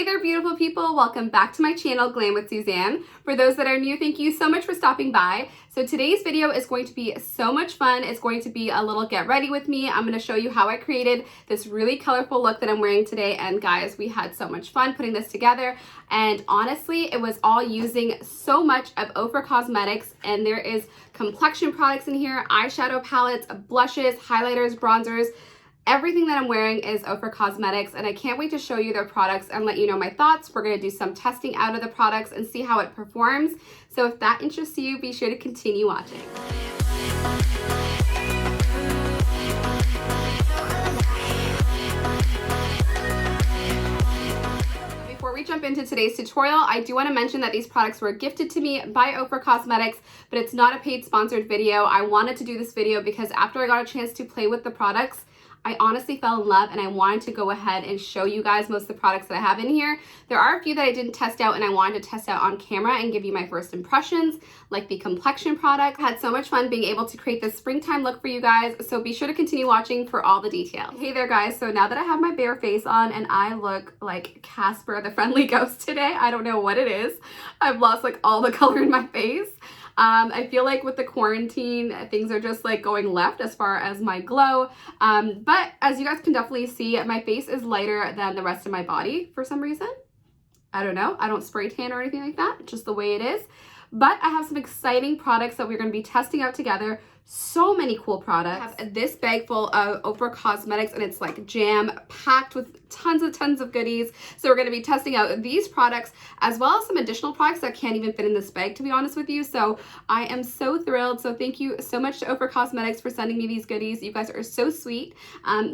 Hey there, beautiful people. Welcome back to my channel, Glam with Suzanne. For those that are new, thank you so much for stopping by. So today's video is going to be so much fun. It's going to be a little get ready with me. I'm going to show you how I created this really colorful look that I'm wearing today. And guys, we had so much fun putting this together. And honestly, it was all using so much of Ofra Cosmetics. And there is complexion products in here, eyeshadow palettes, blushes, highlighters, bronzers. Everything that I'm wearing is Ofra Cosmetics, and I can't wait to show you their products and let you know my thoughts. We're going to do some testing out of the products and see how it performs. So if that interests you, be sure to continue watching. Before we jump into today's tutorial, I do want to mention that these products were gifted to me by Ofra Cosmetics, but it's not a paid sponsored video. I wanted to do this video because after I got a chance to play with the products, I honestly fell in love and I wanted to go ahead and show you guys most of the products that I have in here. There are a few that I didn't test out and I wanted to test out on camera and give you my first impressions, like the complexion product. I had so much fun being able to create this springtime look for you guys, so be sure to continue watching for all the details. Hey there guys, so now that I have my bare face on and I look like Casper the Friendly Ghost today, I don't know what it is. I've lost like all the color in my face. I feel like with the quarantine, things are just like going left as far as my glow. But as you guys can definitely see, my face is lighter than the rest of my body for some reason. I don't know. I don't spray tan or anything like that, just the way it is. But I have some exciting products that we're going to be testing out together. So many cool products. I have this bag full of Ofra Cosmetics and it's like jam packed with tons of goodies. So we're going to be testing out these products as well as some additional products that can't even fit in this bag, to be honest with you. So I am so thrilled. So thank you so much to Ofra Cosmetics for sending me these goodies. You guys are so sweet.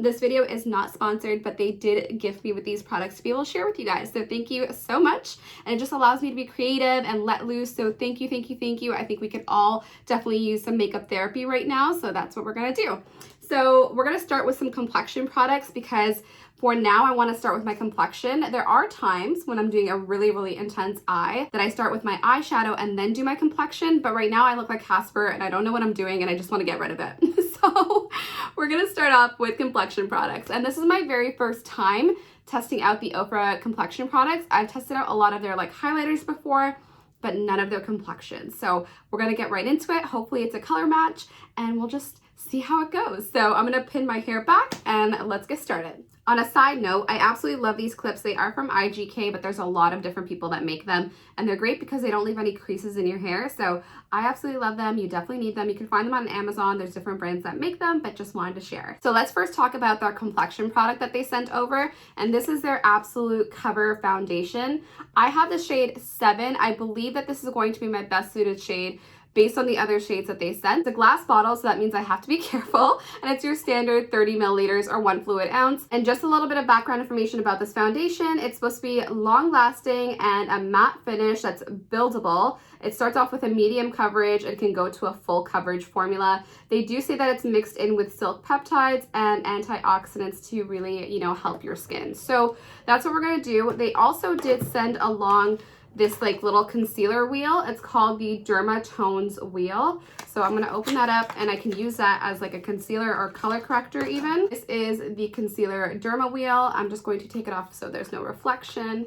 This video is not sponsored, but they did gift me with these products to be able to share with you guys. So thank you so much. And it just allows me to be creative and let loose. So thank you, thank you, thank you. I think we could all definitely use some makeup therapy right now, so that's what we're gonna do. So we're gonna start with some complexion products because for now I want to start with my complexion. There are times when I'm doing a really intense eye that I start with my eyeshadow and then do my complexion, but right now I look like Casper and I don't know what I'm doing and I just want to get rid of it. So we're gonna start off with complexion products, and this is my very first time testing out the Ofra complexion products. I've tested out a lot of their like highlighters before, but none of their complexion. So we're gonna get right into it. Hopefully it's a color match and we'll just see how it goes. So I'm gonna pin my hair back and let's get started. On a side note, I absolutely love these clips. They are from IGK, but there's a lot of different people that make them and they're great because they don't leave any creases in your hair. So I absolutely love them. You definitely need them. You can find them on Amazon. There's different brands that make them, but just wanted to share. So let's first talk about their complexion product that they sent over. And this is their Absolute Cover Foundation. I have the shade 7. I believe that this is going to be my best suited shade based on the other shades that they sent. It's a glass bottle, so that means I have to be careful. And it's your standard 30 milliliters or 1 fluid ounce. And just a little bit of background information about this foundation. It's supposed to be long lasting and a matte finish that's buildable. It starts off with a medium coverage and can go to a full coverage formula. They do say that it's mixed in with silk peptides and antioxidants to really, you know, help your skin. So that's what we're gonna do. They also did send along this like little concealer wheel. It's called the Derma Tones wheel. So I'm gonna open that up and I can use that as like a concealer or color corrector even. This is the concealer Derma wheel. I'm just going to take it off so there's no reflection.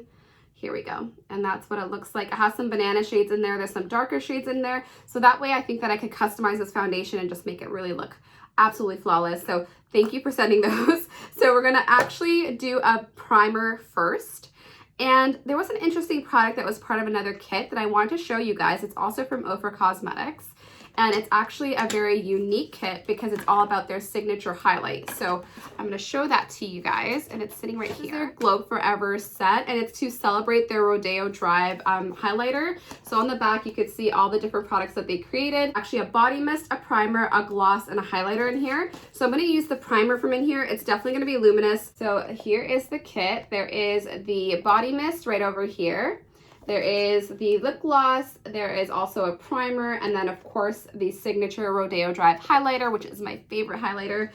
Here we go. And that's what it looks like. It has some banana shades in there. There's some darker shades in there. So that way I think that I could customize this foundation and just make it really look absolutely flawless. So thank you for sending those. So we're gonna actually do a primer first. And there was an interesting product that was part of another kit that I wanted to show you guys. It's also from Ofra Cosmetics. And it's actually a very unique kit because it's all about their signature highlight. So I'm going to show that to you guys. And it's sitting right here. This is their Globe Forever set. And it's to celebrate their Rodeo Drive highlighter. So on the back, you could see all the different products that they created. Actually a body mist, a primer, a gloss, and a highlighter in here. So I'm going to use the primer from in here. It's definitely going to be luminous. So here is the kit. There is the body mist right over here. There is the lip gloss, there is also a primer, and then of course the signature Rodeo Drive highlighter, which is my favorite highlighter.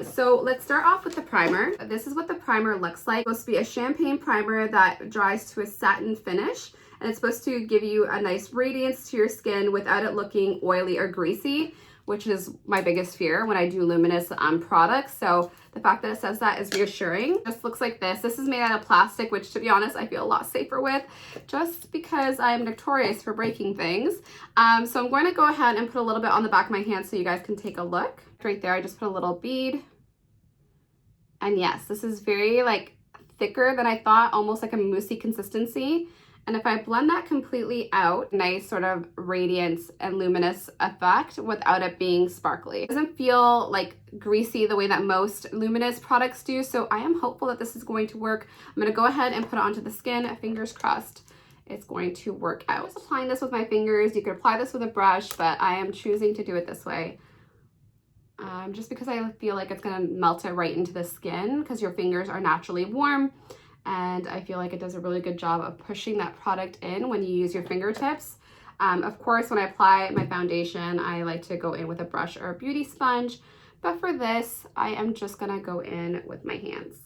So let's start off with the primer. This is what the primer looks like. It's supposed to be a champagne primer that dries to a satin finish, and it's supposed to give you a nice radiance to your skin without it looking oily or greasy, which is my biggest fear when I do luminous products. So the fact that it says that is reassuring. It just looks like this. This is made out of plastic, which to be honest, I feel a lot safer with just because I am notorious for breaking things. So I'm going to go ahead and put a little bit on the back of my hand so you guys can take a look. Right there, I just put a little bead. And yes, this is very like thicker than I thought, almost like a moussey consistency. And if I blend that completely out, nice sort of radiance and luminous effect without it being sparkly. It doesn't feel like greasy the way that most luminous products do, so I am hopeful that this is going to work. I'm gonna go ahead and put it onto the skin, fingers crossed it's going to work out. I'm just applying this with my fingers. You could apply this with a brush, but I am choosing to do it this way. Just because I feel like it's gonna melt it right into the skin because your fingers are naturally warm. And I feel like it does a really good job of pushing that product in when you use your fingertips. Of course, when I apply my foundation, I like to go in with a brush or a beauty sponge. But for this, I am just gonna go in with my hands.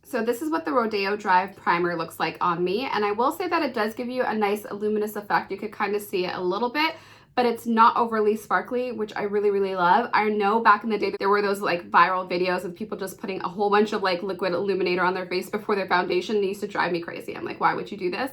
So this is what the Rodeo Drive primer looks like on me. And I will say that it does give you a nice luminous effect. You could kind of see it a little bit, but it's not overly sparkly, which I really, really love. I know back in the day there were those like viral videos of people just putting a whole bunch of like liquid illuminator on their face before their foundation. They used to drive me crazy. I'm like, why would you do this?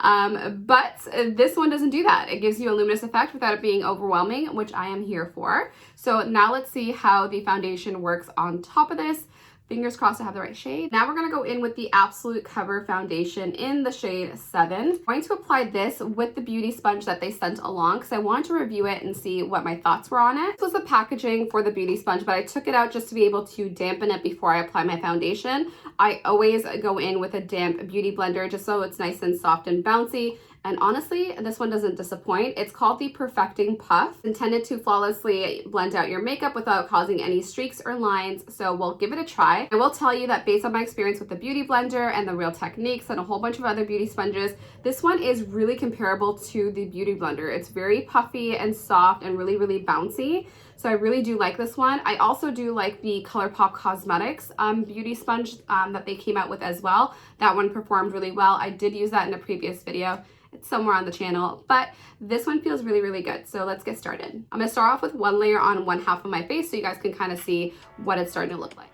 But this one doesn't do that. It gives you a luminous effect without it being overwhelming, which I am here for. So now let's see how the foundation works on top of this. Fingers crossed I have the right shade. Now we're gonna go in with the Absolute Cover Foundation in the shade 7. I'm going to apply this with the beauty sponge that they sent along because I wanted to review it and see what my thoughts were on it. This was the packaging for the beauty sponge, but I took it out just to be able to dampen it before I apply my foundation. I always go in with a damp beauty blender just so it's nice and soft and bouncy. And honestly, this one doesn't disappoint. It's called the Perfecting Puff, intended to flawlessly blend out your makeup without causing any streaks or lines. So we'll give it a try. I will tell you that based on my experience with the Beauty Blender and the Real Techniques and a whole bunch of other beauty sponges, this one is really comparable to the Beauty Blender. It's very puffy and soft and really, really bouncy. So I really do like this one. I also do like the ColourPop Cosmetics beauty sponge that they came out with as well. That one performed really well. I did use that in a previous video. It's somewhere on the channel, but this one feels really, really good. So let's get started. I'm gonna start off with one layer on one half of my face so you guys can kind of see what it's starting to look like.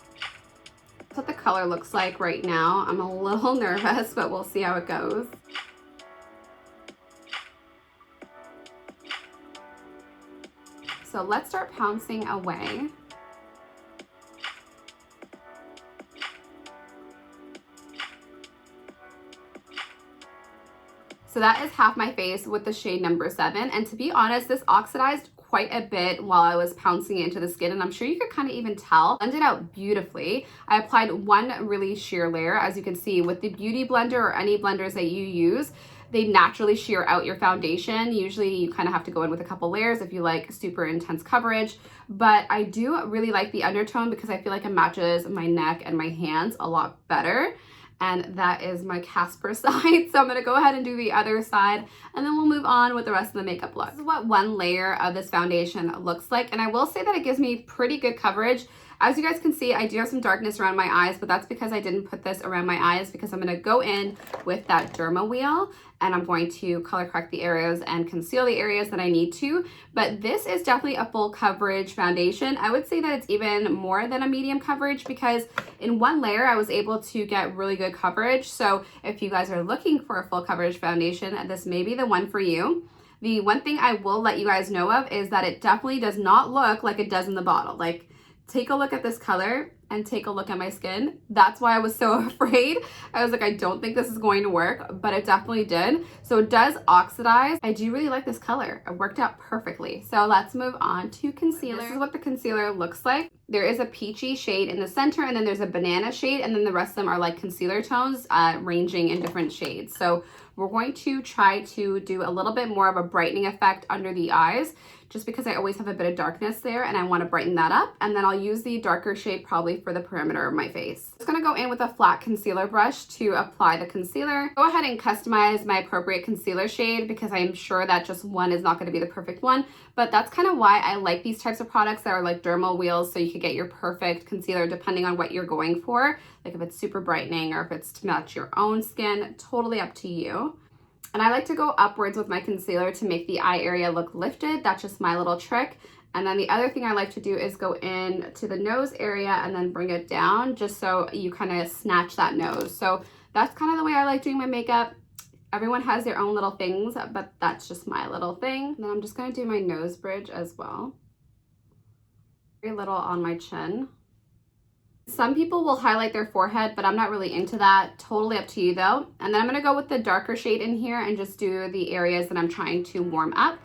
That's what the color looks like right now. I'm a little nervous, but we'll see how it goes. So let's start pouncing away. So that is half my face with the shade number 7. And to be honest, this oxidized quite a bit while I was pouncing it into the skin. And I'm sure you could kind of even tell. Blended out beautifully. I applied one really sheer layer. As you can see with the Beauty Blender or any blenders that you use, they naturally sheer out your foundation. Usually you kind of have to go in with a couple layers if you like super intense coverage. But I do really like the undertone because I feel like it matches my neck and my hands a lot better. And that is my Casper side. So I'm gonna go ahead and do the other side and then we'll move on with the rest of the makeup look. This is what one layer of this foundation looks like. And I will say that it gives me pretty good coverage. As you guys can see, I do have some darkness around my eyes, but that's because I didn't put this around my eyes because I'm gonna go in with that Derma wheel and I'm going to color correct the areas and conceal the areas that I need to. But this is definitely a full coverage foundation. I would say that it's even more than a medium coverage because in one layer, I was able to get really good coverage. So if you guys are looking for a full coverage foundation, this may be the one for you. The one thing I will let you guys know of is that it definitely does not look like it does in the bottle. Like, take a look at this color and take a look at my skin. That's why I was so afraid. I was like, I don't think this is going to work, but it definitely did. So it does oxidize. I do really like this color. It worked out perfectly. So let's move on to concealer. This is what the concealer looks like. There is a peachy shade in the center and then there's a banana shade and then the rest of them are like concealer tones ranging in different shades. So we're going to try to do a little bit more of a brightening effect under the eyes just because I always have a bit of darkness there and I want to brighten that up. And then I'll use the darker shade probably for the perimeter of my face. I'm just going to go in with a flat concealer brush to apply the concealer. Go ahead and customize my appropriate concealer shade because I'm sure that just one is not going to be the perfect one. But that's kind of why I like these types of products that are like dermal wheels so you could get your perfect concealer depending on what you're going for. Like if it's super brightening or if it's to match your own skin, totally up to you. And I like to go upwards with my concealer to make the eye area look lifted. That's just my little trick. And then the other thing I like to do is go in to the nose area and then bring it down just so you kind of snatch that nose. So that's kind of the way I like doing my makeup. Everyone has their own little things, but that's just my little thing. And then I'm just going to do my nose bridge as well. Very little on my chin. Some people will highlight their forehead, but I'm not really into that. Totally up to you though. And then I'm going to go with the darker shade in here and just do the areas that I'm trying to warm up.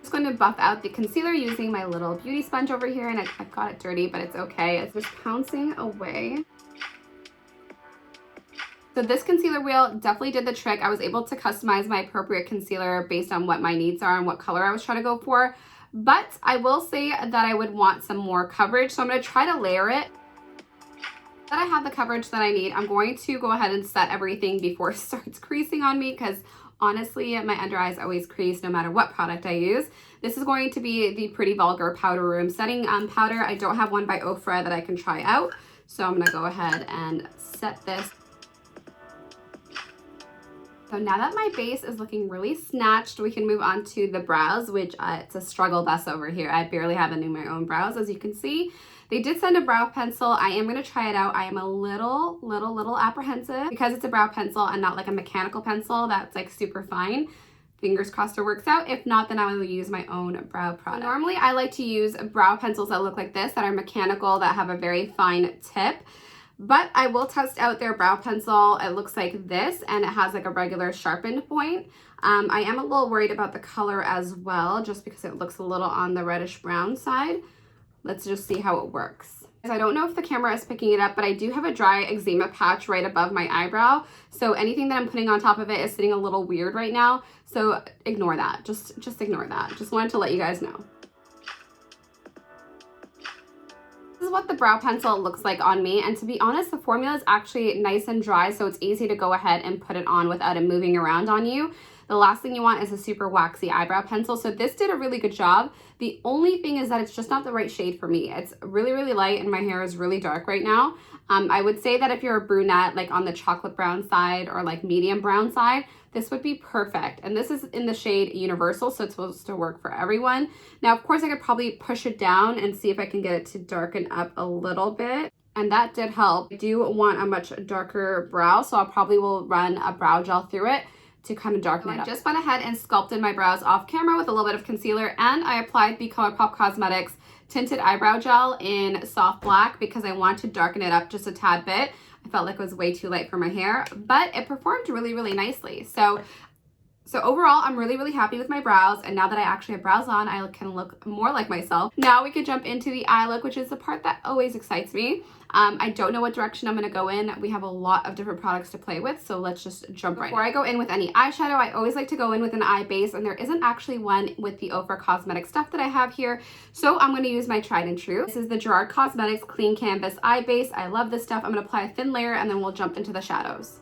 Just going to buff out the concealer using my little beauty sponge over here, and I've got it dirty, but it's okay. It's just pouncing away. So this concealer wheel definitely did the trick. I was able to customize my appropriate concealer based on what my needs are and what color I was trying to go for. But I will say that I would want some more coverage, so I'm going to try to layer it. Now that I have the coverage that I need, I'm going to go ahead and set everything before it starts creasing on me, because honestly, my under eyes always crease no matter what product I use. This is going to be the Pretty Vulgar Powder Room Setting Powder. I don't have one by Ofra that I can try out, so I'm going to go ahead and set this. So now that my base is looking really snatched, we can move on to the brows, which it's a struggle bus over here. I barely have any of my own brows, as you can see. They did send a brow pencil. I am going to try it out. I am a little apprehensive because it's a brow pencil and not like a mechanical pencil that's like super fine. Fingers crossed it works out. If not, then I will use my own brow product. Normally, I like to use brow pencils that look like this, that are mechanical, that have a very fine tip. But I will test out their brow pencil. It looks like this, and it has like a regular sharpened point. I am a little worried about the color as well, just because it looks a little on the reddish brown side. Let's just see how it works. I don't know if the camera is picking it up, but I do have a dry eczema patch right above my eyebrow. So anything that I'm putting on top of it is sitting a little weird right now. So ignore that. Just ignore that. Just wanted to let you guys know. This is what the brow pencil looks like on me, and to be honest, the formula is actually nice and dry, so it's easy to go ahead and put it on without it moving around on you. The last thing you want is a super waxy eyebrow pencil, so this did a really good job. The only thing is that it's just not the right shade for me. It's really light, and my hair is really dark right now. I would say that if you're a brunette, like on the chocolate brown side or like medium brown side, this would be perfect. And this is in the shade Universal, so it's supposed to work for everyone. Now, of course, I could probably push it down and see if I can get it to darken up a little bit. And that did help. I do want a much darker brow, so I'll probably will run a brow gel through it to kind of darken it up. I just went ahead and sculpted my brows off camera with a little bit of concealer, and I applied the ColourPop Cosmetics Tinted Eyebrow Gel in Soft Black because I want to darken it up just a tad bit. I felt like it was way too light for my hair, but it performed really nicely. So overall, I'm really happy with my brows, and now that I actually have brows on, I can look more like myself. Now we could jump into the eye look, which is the part that always excites me. I don't know what direction I'm going to go in. We have a lot of different products to play with, so let's just jump right in. Before I go in with any eyeshadow, I always like to go in with an eye base, and there isn't actually one with the Ofra Cosmetics stuff that I have here, so I'm going to use my tried and true. This is the Gerard Cosmetics Clean Canvas Eye Base. I love this stuff. I'm going to apply a thin layer, and then we'll jump into the shadows.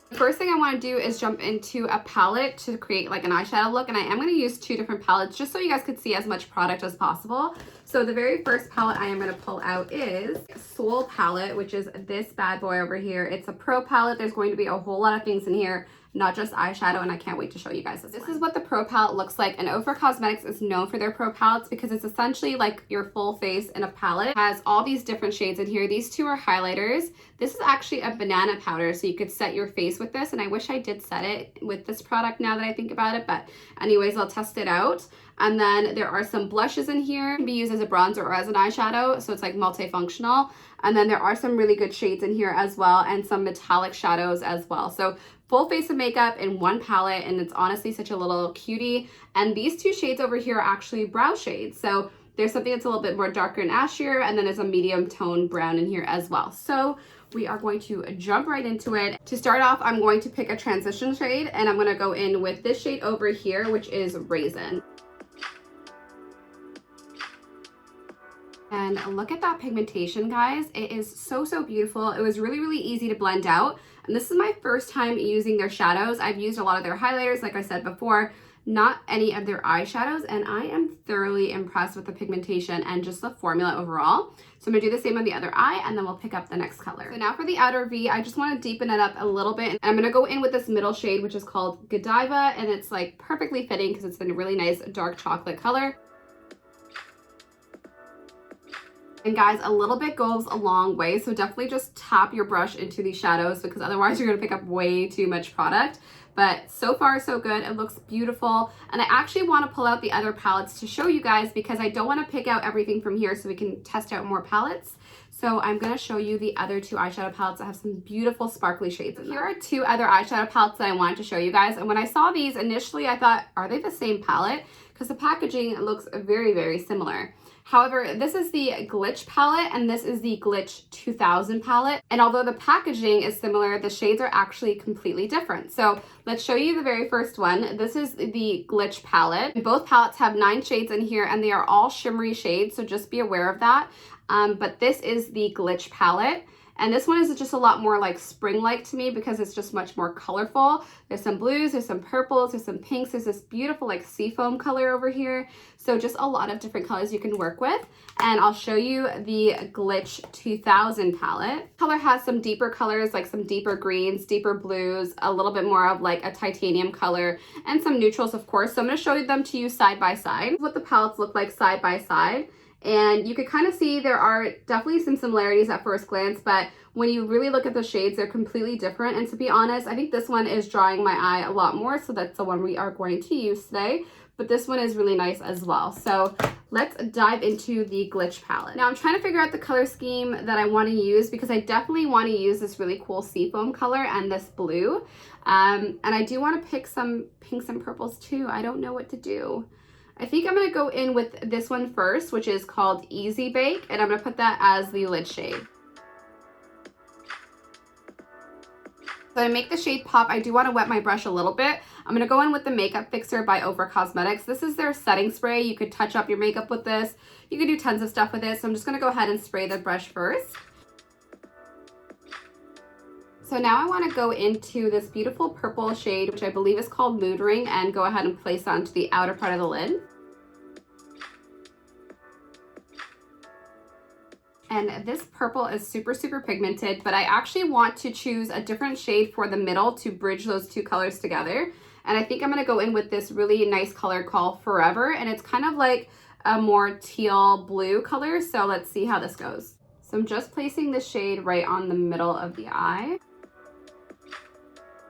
The first thing I want to do is jump into a palette to create like an eyeshadow look, and I am going to use two different palettes just so you guys could see as much product as possible. So the very first palette I am going to pull out is Soul palette, which is this bad boy over here. It's a pro palette. There's going to be a whole lot of things in here, not just eyeshadow, and I can't wait to show you guys this is what the pro palette looks like. And Ofra Cosmetics is known for their pro palettes because it's essentially like your full face in a palette. It has all these different shades in here. These two are highlighters. This is actually a banana powder, so you could set your face with this, and I wish I did set it with this product now that I think about it, but anyways, I'll test it out. And then there are some blushes in here. It can be used as a bronzer or as an eyeshadow, so it's like multifunctional. And then there are some really good shades in here as well, and some metallic shadows as well. So full face of makeup in one palette, and it's honestly such a little cutie. And these two shades over here are actually brow shades. So there's something that's a little bit more darker and ashier, and then there's a medium tone brown in here as well. So we are going to jump right into it. To start off, I'm going to pick a transition shade, and I'm going to go in with this shade over here, which is Raisin. And look at that pigmentation, guys. It is so beautiful. It was really easy to blend out. And this is my first time using their shadows. I've used a lot of their highlighters, like I said before, not any of their eyeshadows, and I am thoroughly impressed with the pigmentation and just the formula overall. So I'm gonna do the same on the other eye, and then we'll pick up the next color. So now for the outer V, I just wanna deepen it up a little bit. And I'm gonna go in with this middle shade, which is called Godiva, and it's like perfectly fitting because it's a really nice dark chocolate color. And guys, a little bit goes a long way, so definitely just tap your brush into these shadows because otherwise you're gonna pick up way too much product. But so far so good. It looks beautiful. And I actually want to pull out the other palettes to show you guys because I don't want to pick out everything from here so we can test out more palettes. So I'm going to show you the other two eyeshadow palettes that have some beautiful sparkly shades in them. Here are two other eyeshadow palettes that I wanted to show you guys. And when I saw these initially, I thought, are they the same palette? Because the packaging looks very, very similar. However, this is the Glitch palette and this is the Glitch 2000 palette. And although the packaging is similar, the shades are actually completely different. So let's show you the very first one. This is the Glitch palette. Both palettes have 9 shades in here and they are all shimmery shades, so just be aware of that. But this is the Glitch palette. And this one is just a lot more like spring-like to me because it's just much more colorful. There's some blues, there's some purples, there's some pinks, there's this beautiful like seafoam color over here. So just a lot of different colors you can work with. And I'll show you the Glitch 2000 palette. Color has some deeper colors, like some deeper greens, deeper blues, a little bit more of like a titanium color, and some neutrals, of course. So I'm gonna show them to you side by side. What the palettes look like side by side. And you could kind of see there are definitely some similarities at first glance, but when you really look at the shades, they're completely different. And to be honest, I think this one is drawing my eye a lot more, so that's the one we are going to use today. But this one is really nice as well. So let's dive into the Glitch palette. Now I'm trying to figure out the color scheme that I want to use because I definitely want to use this really cool seafoam color and this blue. And I do want to pick some pinks and purples too. I don't know what to do. I think I'm going to go in with this one first, which is called Easy Bake, and I'm going to put that as the lid shade. So to make the shade pop, I do want to wet my brush a little bit. I'm going to go in with the Makeup Fixer by Ofra Cosmetics. This is their setting spray. You could touch up your makeup with this. You could do tons of stuff with it. So I'm just going to go ahead and spray the brush first. So now I want to go into this beautiful purple shade, which I believe is called Mood Ring, and go ahead and place onto the outer part of the lid. And this purple is super, super pigmented, but I actually want to choose a different shade for the middle to bridge those two colors together. And I think I'm going to go in with this really nice color called Forever, and it's kind of like a more teal blue color. So let's see how this goes. So I'm just placing the shade right on the middle of the eye.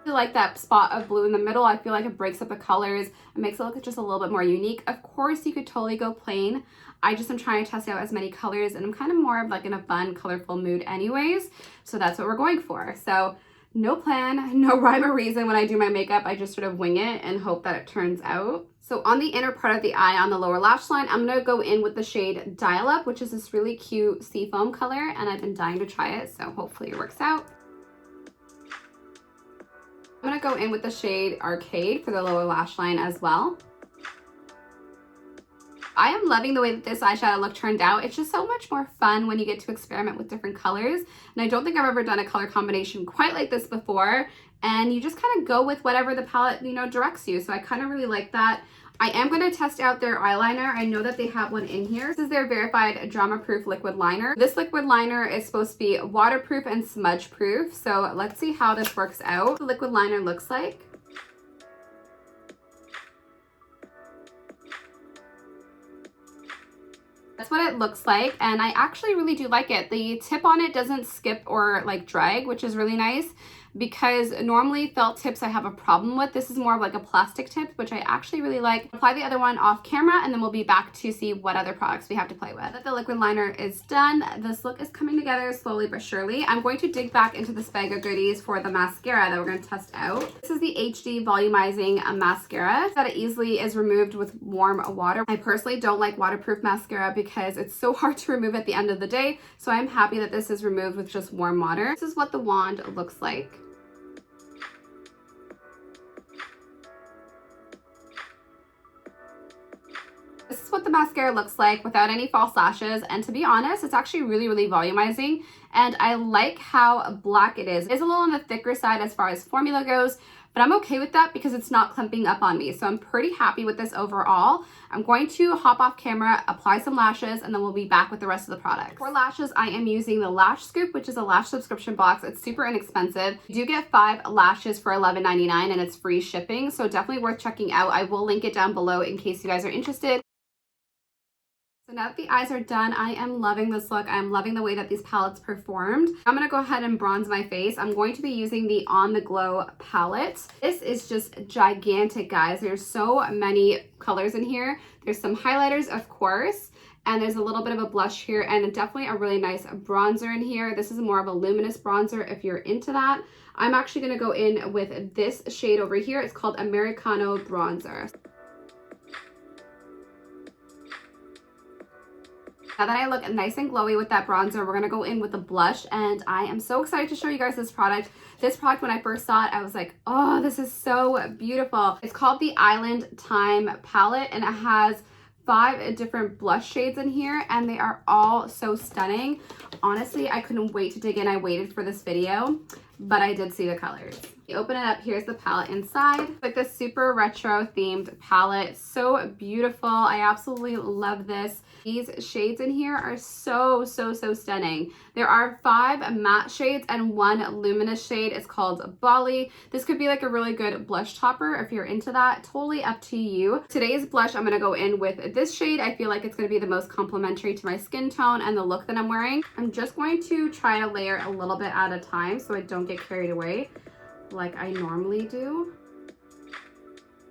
I like that spot of blue in the middle. I feel like it breaks up the colors. It makes it look just a little bit more unique. Of course, you could totally go plain. I just am trying to test out as many colors, and I'm kind of more of like in a fun, colorful mood anyways. So that's what we're going for. So no plan, no rhyme or reason when I do my makeup. I just sort of wing it and hope that it turns out. So on the inner part of the eye, on the lower lash line, I'm gonna go in with the shade Dial Up, which is this really cute seafoam color, and I've been dying to try it, so hopefully it works out. I'm going to go in with the shade Arcade for the lower lash line as well. I am loving the way that this eyeshadow look turned out. It's just so much more fun when you get to experiment with different colors. And I don't think I've ever done a color combination quite like this before. And you just kind of go with whatever the palette, you know, directs you. So I kind of really like that. I am going to test out their eyeliner. I know that they have one in here. This is their verified drama-proof liquid liner. This liquid liner is supposed to be waterproof and smudge-proof. So let's see how this works out. The liquid liner looks like. That's what it looks like, and I actually really do like it. The tip on it doesn't skip or like drag, which is really nice, because normally felt tips I have a problem with. This is more of like a plastic tip, which I actually really like. Apply the other one off camera, and then we'll be back to see what other products we have to play with. Now that the liquid liner is done, this look is coming together slowly but surely. I'm going to dig back into this bag of goodies for the mascara that we're going to test out. This is the HD Volumizing mascara that it easily is removed with warm water. I personally don't like waterproof mascara because it's so hard to remove at the end of the day, so I'm happy that this is removed with just warm water. This is what the wand looks like. is what the mascara looks like without any false lashes, and to be honest, it's actually really volumizing, and I like how black it is. It's a little on the thicker side as far as formula goes, but I'm okay with that because it's not clumping up on me. So I'm pretty happy with this overall. I'm going to hop off camera, apply some lashes, and then we'll be back with the rest of the product. For lashes, I am using the Lash Scoop, which is a lash subscription box. It's super inexpensive. You do get 5 lashes for $11.99 and it's free shipping. So definitely worth checking out. I will link it down below in case you guys are interested. So now that the eyes are done, I am loving this look. I'm loving the way that these palettes performed. I'm going to go ahead and bronze my face. I'm going to be using the On The Glow palette. This is just gigantic, guys. There's so many colors in here. There's some highlighters, of course, and there's a little bit of a blush here, and definitely a really nice bronzer in here. This is more of a luminous bronzer if you're into that. I'm actually going to go in with this shade over here. It's called Americano Bronzer. Now that I look nice and glowy with that bronzer, we're going to go in with the blush, and I am so excited to show you guys this product. This product, when I first saw it, I was like, oh, this is so beautiful. It's called the Island Time palette, and it has 5 different blush shades in here, and they are all so stunning. Honestly, I couldn't wait to dig in. I waited for this video, but I did see the colors. You open it up, here's the palette inside. It's like this super retro themed palette. So beautiful. I absolutely love this. These shades in here are so stunning. There are 5 matte shades and 1 luminous shade. It's called Bali. This could be like a really good blush topper if you're into that. Totally up to you. Today's blush, I'm gonna go in with this shade. I feel like it's gonna be the most complementary to my skin tone and the look that I'm wearing. I'm just going to try to layer a little bit at a time so I don't get carried away like I normally do.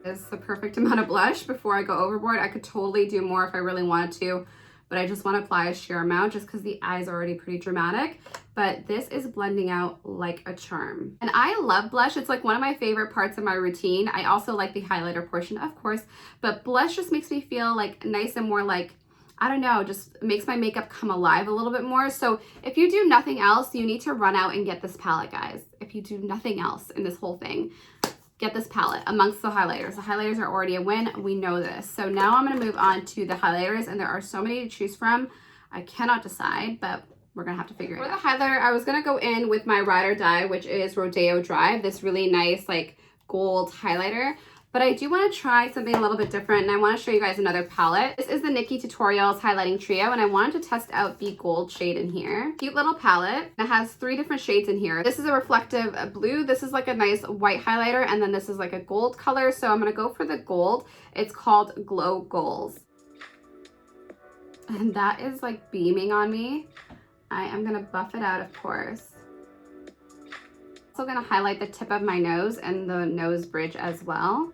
It's the perfect amount of blush before I go overboard. I could totally do more if I really wanted to, but I just want to apply a sheer amount just because the eyes are already pretty dramatic. But this is blending out like a charm. And I love blush. It's like one of my favorite parts of my routine. I also like the highlighter portion, of course, but blush just makes me feel like nice and more like, I don't know, just makes my makeup come alive a little bit more. So if you do nothing else, you need to run out and get this palette, guys. If you do nothing else in this whole thing, get this palette amongst the highlighters. The highlighters are already a win. We know this. So now I'm going to move on to the highlighters, and there are so many to choose from. I cannot decide, but we're going to have to figure it out. For the highlighter, I was going to go in with my Ride or Die, which is Rodeo Drive, this really nice like gold highlighter. But I do want to try something a little bit different, and I want to show you guys another palette. This is the Nikkietutorials Highlighting Trio, and I wanted to test out the gold shade in here. Cute little palette. It has 3 different shades in here. This is a reflective blue. This is like a nice white highlighter, and then this is like a gold color. So I'm going to go for the gold. It's called Glow Goals. And that is like beaming on me. I am going to buff it out, of course. Also going to highlight the tip of my nose and the nose bridge as well.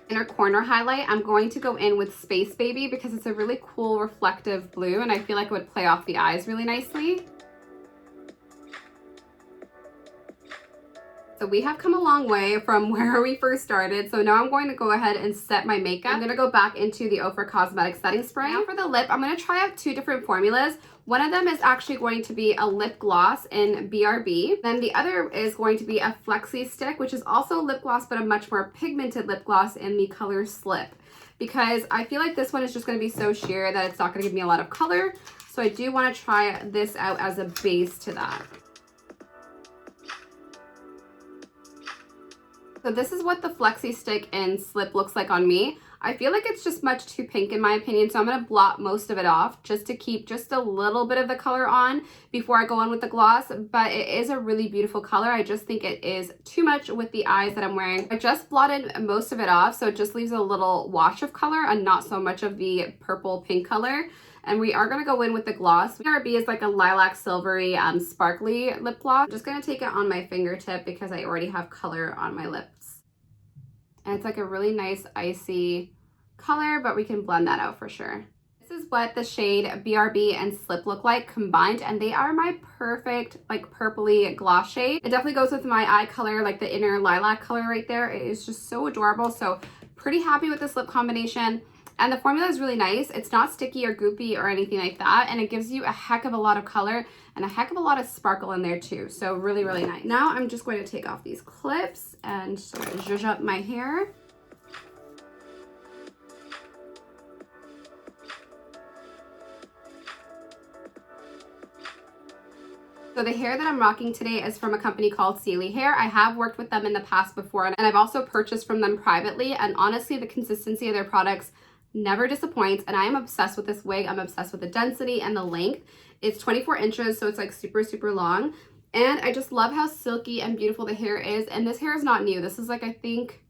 Inner corner highlight, I'm going to go in with Space Baby because it's a really cool reflective blue, and I feel like it would play off the eyes really nicely. So we have come a long way from where we first started. So now I'm going to go ahead and set my makeup. I'm going to go back into the Ofra Cosmetics setting spray. Now for the lip, I'm going to try out 2 different formulas. One of them is actually going to be a lip gloss in BRB. Then the other is going to be a Flexi Stick, which is also a lip gloss, but a much more pigmented lip gloss in the color Slip. Because I feel like this one is just going to be so sheer that it's not going to give me a lot of color. So I do want to try this out as a base to that. So this is what the Flexi Stick in Slip looks like on me. I feel like it's just much too pink in my opinion, so I'm going to blot most of it off just to keep just a little bit of the color on before I go on with the gloss, but it is a really beautiful color. I just think it is too much with the eyes that I'm wearing. I just blotted most of it off, so it just leaves a little wash of color and not so much of the purple pink color. And we are going to go in with the gloss. BRB is like a lilac silvery sparkly lip gloss. I'm just going to take it on my fingertip because I already have color on my lips. And it's like a really nice icy color, but we can blend that out for sure. This is what the shade BRB and Slip look like combined, and they are my perfect like purpley gloss shade. It definitely goes with my eye color, like the inner lilac color right there. It is just so adorable. So pretty happy with this lip combination. And the formula is really nice. It's not sticky or goopy or anything like that. And it gives you a heck of a lot of color and a heck of a lot of sparkle in there too. So really nice. Now I'm just going to take off these clips and sort of zhuzh up my hair. So the hair that I'm rocking today is from a company called Sealy Hair. I have worked with them in the past before, and I've also purchased from them privately, and honestly the consistency of their products never disappoints, and I am obsessed with this wig. I'm obsessed with the density and the length. It's 24 inches, so it's like super long, and I just love how silky and beautiful the hair is. And this hair is not new. This is like, I think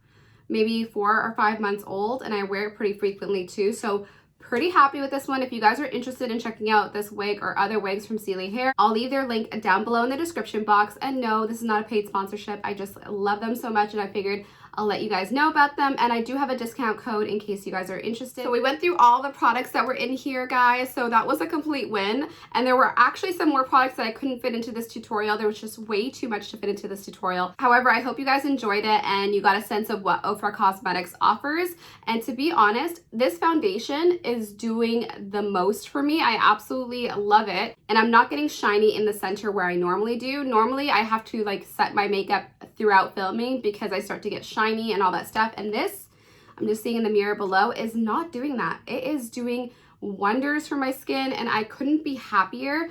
maybe 4 or 5 months old, and I wear it pretty frequently too, so pretty happy with this one. If you guys are interested in checking out this wig or other wigs from Sealy Hair, I'll leave their link down below in the description box. And no, this is not a paid sponsorship. I just love them so much, and I figured I'll let you guys know about them, and I do have a discount code in case you guys are interested. So we went through all the products that were in here, guys, so that was a complete win. And there were actually some more products that I couldn't fit into this tutorial. There was just way too much to fit into this tutorial. However, I hope you guys enjoyed it and you got a sense of what Ofra Cosmetics offers. And to be honest, this foundation is doing the most for me. I absolutely love it, and I'm not getting shiny in the center where I normally do. Normally I have to like set my makeup throughout filming because I start to get shiny and all that stuff, and this, I'm just seeing in the mirror below, is not doing that. It is doing wonders for my skin, and I couldn't be happier.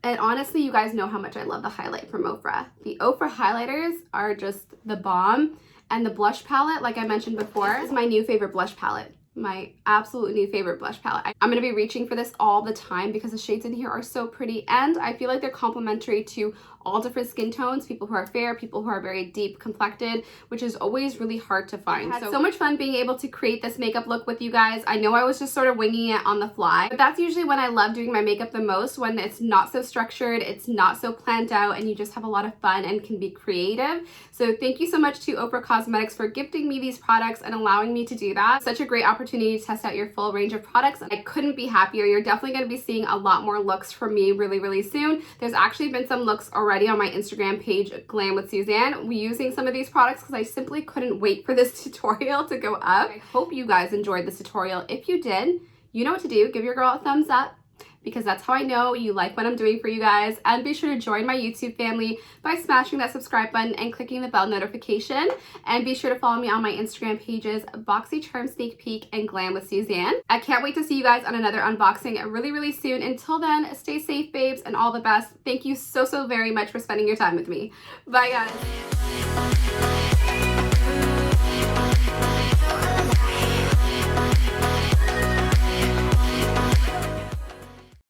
And honestly, you guys know how much I love the highlight from Ofra. The Ofra highlighters are just the bomb, and the blush palette, like I mentioned before, is my new favorite blush palette. My absolute new favorite blush palette. I'm going to be reaching for this all the time because the shades in here are so pretty, and I feel like they're complementary to all different skin tones, people who are fair, people who are very deep complected, which is always really hard to find. I had so much fun being able to create this makeup look with you guys. I know I was just sort of winging it on the fly, but that's usually when I love doing my makeup the most, when it's not so structured, it's not so planned out, and you just have a lot of fun and can be creative. So thank you so much to Ofra Cosmetics for gifting me these products and allowing me to do that. Such a great opportunity to test out your full range of products, and I couldn't be happier. You're definitely going to be seeing a lot more looks from me really soon. There's actually been some looks already on my Instagram page, Glam with Suzanne, using some of these products because I simply couldn't wait for this tutorial to go up. I hope you guys enjoyed this tutorial. If you did, you know what to do. Give your girl a thumbs up, because that's how I know you like what I'm doing for you guys. And be sure to join my YouTube family by smashing that subscribe button and clicking the bell notification. And be sure to follow me on my Instagram pages, BOXYCHARM Sneak Peek and Glam with Suzanne. I can't wait to see you guys on another unboxing really soon. Until then, stay safe, babes, and all the best. Thank you so very much for spending your time with me. Bye, guys.